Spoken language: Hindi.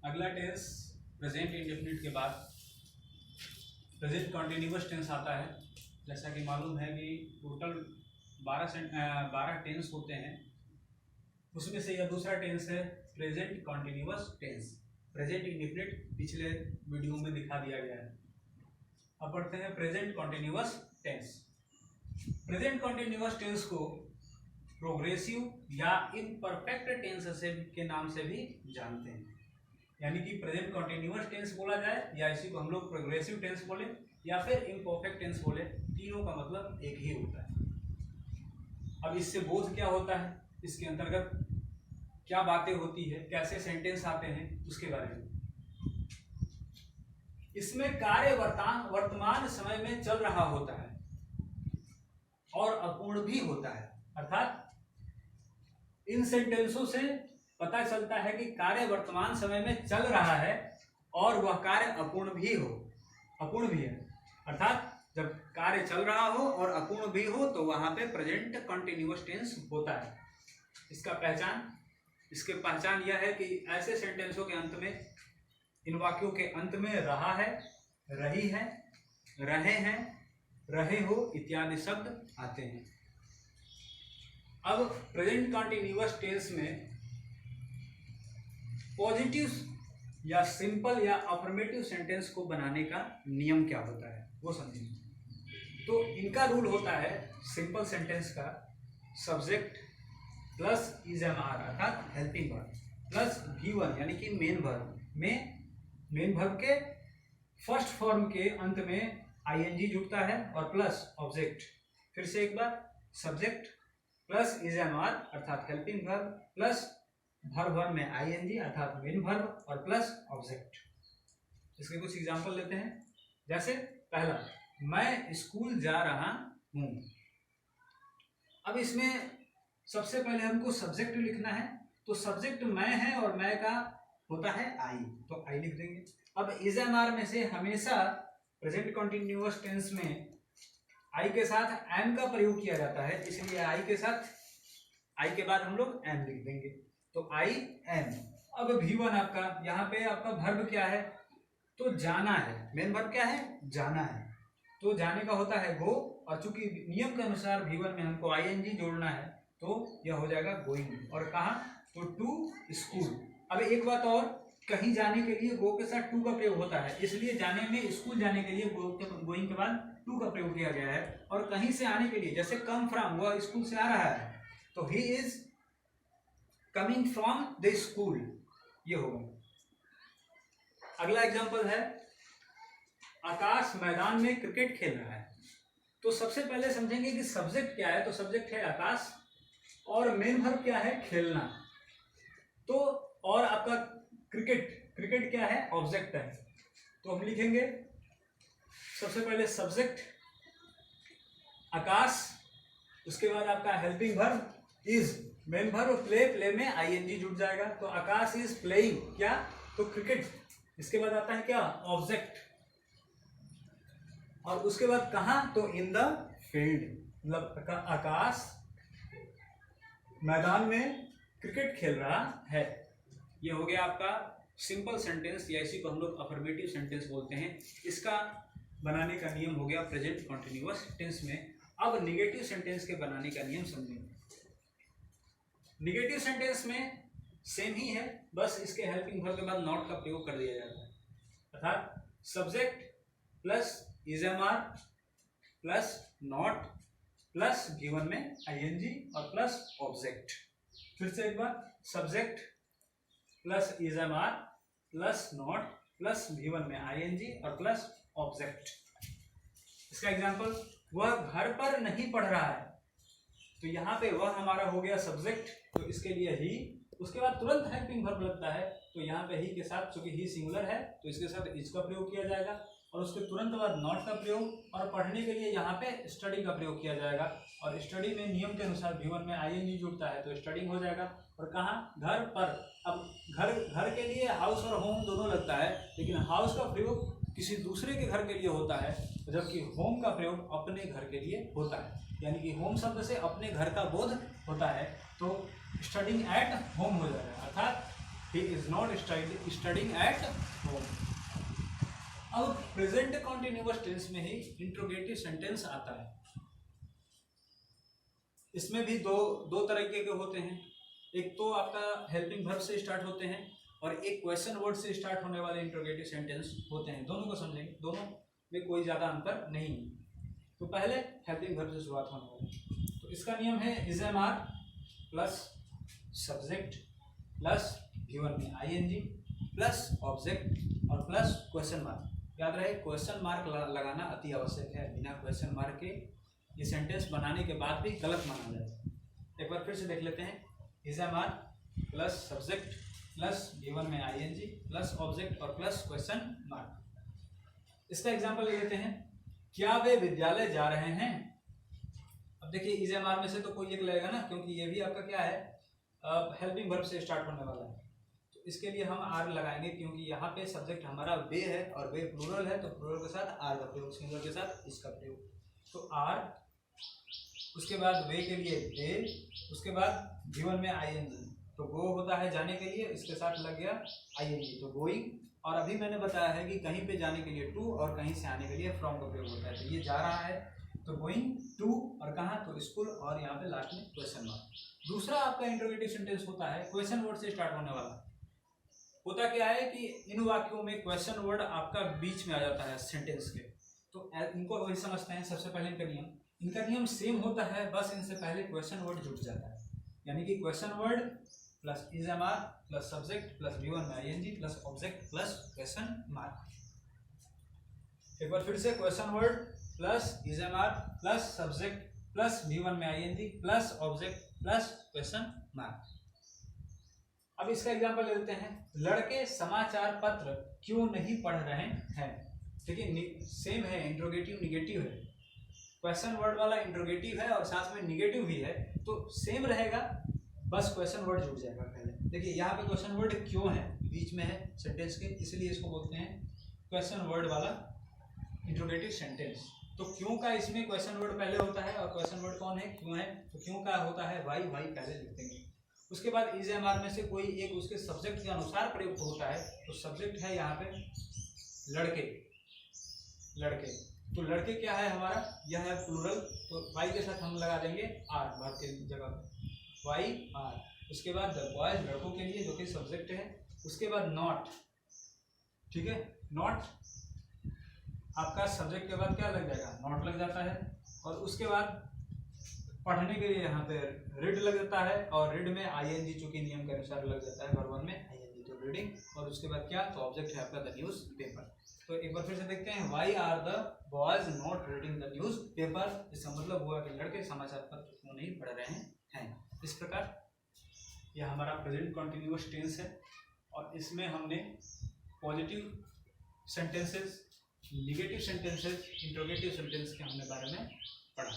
अगला टेंस प्रेजेंट इंडेफिनिट के बाद प्रेजेंट कॉन्टिन्यूअस टेंस आता है। जैसा कि मालूम है कि टोटल 12 टेंस होते हैं, उसमें से यह दूसरा टेंस है present continuous tense. Present indefinite पिछले वीडियो में दिखा दिया गया है। अब पढ़ते हैं present continuous tense. Present continuous tense को प्रोग्रेसिव या इम्परफेक्ट टेंस से के नाम से भी जानते हैं। यानी कि प्रेजेंट कॉन्टिन्यूअस टेंस बोला जाए या इसी को हम लोग प्रोग्रेसिव टेंस बोले या फिर इम्परफेक्ट टेंस बोले, तीनों का मतलब एक ही होता है। अब इससे बोध क्या होता है, इसके अंतर्गत क्या बातें होती है, कैसे सेंटेंस आते हैं, उसके बारे में। इसमें कार्य वर्तमान समय में चल रहा होता है और अपूर्ण भी होता है। अर्थात इन सेंटेंसों से पता चलता है कि कार्य वर्तमान समय में चल रहा है और वह कार्य अपूर्ण भी है। अर्थात जब कार्य चल रहा हो और अपूर्ण भी हो तो वहां पे प्रेजेंट कॉन्टिन्यूअस टेंस होता है। इसके पहचान यह है कि ऐसे सेंटेंसों के अंत में, इन वाक्यों के अंत में रहा है, रही है, रहे हैं, रहे हो इत्यादि शब्द आते हैं। अब प्रेजेंट कॉन्टिन्यूअस टेंस में पॉजिटिव या सिंपल या अफर्मेटिव सेंटेंस को बनाने का नियम क्या होता है वो समझेंगे। तो इनका रूल होता है सिंपल सेंटेंस का सब्जेक्ट प्लस इजएमआर अर्थात हेल्पिंग वर्ब प्लस V1 यानी कि मेन वर्ब में मेन वर्ब के फर्स्ट फॉर्म के अंत में ING जुड़ता है और प्लस ऑब्जेक्ट। फिर से एक बार, सब्जेक्ट प्लस इजएमआर अर्थात हेल्पिंग वर्ब प्लस वर्ब में ING अर्थात मेन वर्ब और प्लस ऑब्जेक्ट। इसके कुछ एग्जांपल लेते हैं। जैसे पहला, मैं स्कूल जा रहा हूं। अब इसमें सबसे पहले हमको सब्जेक्ट लिखना है, तो सब्जेक्ट मैं है और मैं का होता है आई, तो आई लिख देंगे। अब इजएमआर में से हमेशा प्रेजेंट कॉन्टिन्यूअस टेंस में आई के साथ एम का प्रयोग किया जाता है, इसलिए आई के साथ आई के बाद हम लोग एम लिख देंगे, तो आई एम। अब V1 आपका, यहाँ पे आपका वर्ब क्या है, तो जाना है। मेन वर्ब क्या है, जाना है, तो जाने का होता है गो, और चूंकि नियम के अनुसार V1 में हमको ING जोड़ना है तो यह हो जाएगा गोइंग। और कहाँ, तो टू स्कूल। अब एक बात और, कहीं जाने के लिए गो के साथ टू का प्रयोग होता है, इसलिए जाने में, स्कूल जाने के लिए गोइंग के बाद टू का प्रयोग किया गया है। और कहीं से आने के लिए, जैसे कम फ्रॉम, वह स्कूल से आ रहा है तो he is coming from the school, ये होगा। अगला एग्जांपल है, आकाश मैदान में क्रिकेट खेल रहा है। तो सबसे पहले समझेंगे कि सब्जेक्ट क्या है, तो सब्जेक्ट है आकाश और मेन वर्ब क्या है, खेलना। तो और आपका क्रिकेट क्या है, ऑब्जेक्ट है। तो हम लिखेंगे सबसे पहले सब्जेक्ट आकाश, उसके बाद आपका helping verb is, main verb play में ING जुड़ जाएगा, तो आकाश इज प्लेइंग क्या, तो क्रिकेट। इसके बाद आता है क्या, ऑब्जेक्ट, और उसके बाद कहां, तो इन द फील्ड, मतलब आकाश मैदान में क्रिकेट खेल रहा है। ये हो गया आपका सिंपल सेंटेंस, या इसी को हम लोग अफर्मेटिव सेंटेंस बोलते हैं। इसका बनाने का नियम हो गया प्रेजेंट कॉन्टिन्यूअस टेंस में। अब निगेटिव सेंटेंस के बनाने का नियम समझेंगे। निगेटिव सेंटेंस में सेम ही है, बस इसके हेल्पिंग वर्ब के बाद नॉट का प्रयोग कर दिया जाता है। अर्थात subject plus is am are plus not plus V1 में ING और प्लस ऑब्जेक्ट। फिर से एक बार, subject plus is am are plus not plus V1 में ING और प्लस ऑब्जेक्ट। इसका एग्जांपल, वह घर पर नहीं पढ़ रहा है, तो यहाँ पे वह हमारा हो गया सब्जेक्ट, तो इसके लिए ही, उसके बाद तुरंत हेल्पिंग वर्ब लगता है, तो यहाँ पे ही के साथ, चूंकि ही सिंगुलर है तो इसके साथ इज का प्रयोग किया जाएगा, और उसके तुरंत बाद नॉट का प्रयोग, और पढ़ने के लिए यहाँ पे स्टडी का प्रयोग किया जाएगा। और स्टडी में नियम के अनुसार V1 में ING जुड़ता है तो स्टडिंग हो जाएगा। और कहाँ, घर पर। अब घर के लिए हाउस और होम दोनों लगता है, लेकिन हाउस का प्रयोग किसी दूसरे के घर के लिए होता है, जबकि होम का प्रयोग अपने घर के लिए होता है। यानी कि होम शब्द से अपने घर का बोध होता है, तो स्टडिंग एट होम हो जाएगा। अर्थात he is not studying at home. अब प्रेजेंट कॉन्टिन्यूअस टेंस में ही इंट्रोगेटिव सेंटेंस आता है। इसमें भी दो तरीके के होते हैं। एक तो आपका हेल्पिंग वर्ब से स्टार्ट होते हैं और एक क्वेश्चन वर्ड से स्टार्ट होने वाले इंट्रोगेटिव सेंटेंस होते हैं। दोनों को समझेंगे, दोनों में कोई ज़्यादा अंतर नहीं है। तो पहले हेल्पिंग वर्ब से शुरुआत होने वाली। तो इसका नियम है is am are plus subject plus given में आईएनजी प्लस ऑब्जेक्ट और प्लस क्वेश्चन मार्क। याद रहे क्वेश्चन मार्क लगाना अति आवश्यक है। बिना क्वेश्चन मार्क के ये सेंटेंस बनाने के बाद भी गलत माना जाएगा। एक बार फिर से देख लेते हैं। Is am are plus subject plus given में आईएनजी प्लस ऑब्जेक्ट और प्लस क्वेश्चन मार्क। इसका एग्जांपल ले लेते हैं। क्या वे विद्यालय जा रहे हैं? अब देखिए इज एम आर में से तो कोई एक लगेगा ना, क्योंकि ये भी आपका क्या है, हेल्पिंग वर्ब से स्टार्ट होने वाला है। तो इसके लिए हम आर लगाएंगे, क्योंकि यहाँ पे सब्जेक्ट हमारा वे है और वे प्लूरल है, तो प्लूरल के साथ आर का प्रयोग, सिंगुलर के साथ इसका प्रयोग। तो आर, उसके बाद वे के लिए वे, उसके बाद गिवन में आईएनजी। तो गो होता है जाने के लिए, इसके साथ लग गया आईएनजी, तो गोइंग। और अभी मैंने बताया है कि कहीं पे जाने के लिए टू और कहीं से आने के लिए फ्रॉम का प्रयोग होता है। तो ये जा रहा है तो गोइंग टू, और कहाँ, तो स्कूल, और यहाँ पे लास्ट में क्वेश्चन मार्क। दूसरा आपका इंट्रोगेटिव सेंटेंस होता है क्वेश्चन वर्ड से स्टार्ट होने वाला। होता क्या है कि इन वाक्यों में क्वेश्चन वर्ड आपका बीच में आ जाता है सेंटेंस के। तो इनको वही समझते हैं। सबसे पहले इनका नियम सेम होता है, बस इनसे पहले क्वेश्चन वर्ड जुड़ जाता है। यानी कि question word plus is am are plus subject plus given में ING plus object plus question mark. एक बार फिर से question word plus is am are plus subject plus given में ING plus object plus question mark. अब इसका एग्जांपल ले लेते हैं। लड़के समाचार पत्र क्यों नहीं पढ़ रहे हैं? देखिए सेम है, इंट्रोगेटिव निगेटिव है। क्वेश्चन वर्ड वाला इंट्रोगेटिव है और साथ में निगेटिव भी है, तो सेम रहेगा, बस क्वेश्चन वर्ड जुड़ जाएगा पहले। देखिए यहाँ पे क्वेश्चन वर्ड क्यों है, बीच में है सेंटेंस के, इसलिए इसको बोलते हैं क्वेश्चन वर्ड वाला इंट्रोगेटिव सेंटेंस। तो क्यों का इसमें क्वेश्चन वर्ड पहले होता है, और क्वेश्चन वर्ड कौन है, क्यों है। तो क्यों का होता है वाई पहले लिख देंगे। उसके बाद इज एम आर में से कोई एक उसके सब्जेक्ट के अनुसार प्रयुक्त होता है। तो सब्जेक्ट है यहाँ पे लड़के, तो लड़के क्या है हमारा, यह है प्लूरल, तो वाई के साथ हम लगा देंगे आर, वर्ब के जगह पे वाई आर। उसके बाद द बॉयज, लड़कों के लिए, जो कि सब्जेक्ट है। उसके बाद नॉट, ठीक है, नॉट आपका सब्जेक्ट के बाद क्या लग जाएगा, नॉट लग जाता है। और उसके बाद पढ़ने के लिए यहाँ पे रीड लग जाता है, और रीड में आईएनजी चूंकि नियम के अनुसार लग जाता है, वर्ब वन में आईएनजी, तो रीडिंग। और उसके बाद क्या, तो ऑब्जेक्ट है आपका द न्यूज पेपर। तो एक बार फिर से देखते हैं, why are the boys not reading the newspaper. इसका मतलब हुआ कि लड़के समाचार पत्र क्यों नहीं पढ़ रहे हैं। इस प्रकार यह हमारा प्रेजेंट कॉन्टिन्यूअस टेंस है, और इसमें हमने positive sentences, negative sentences, interrogative sentence के हमने बारे में पढ़ा।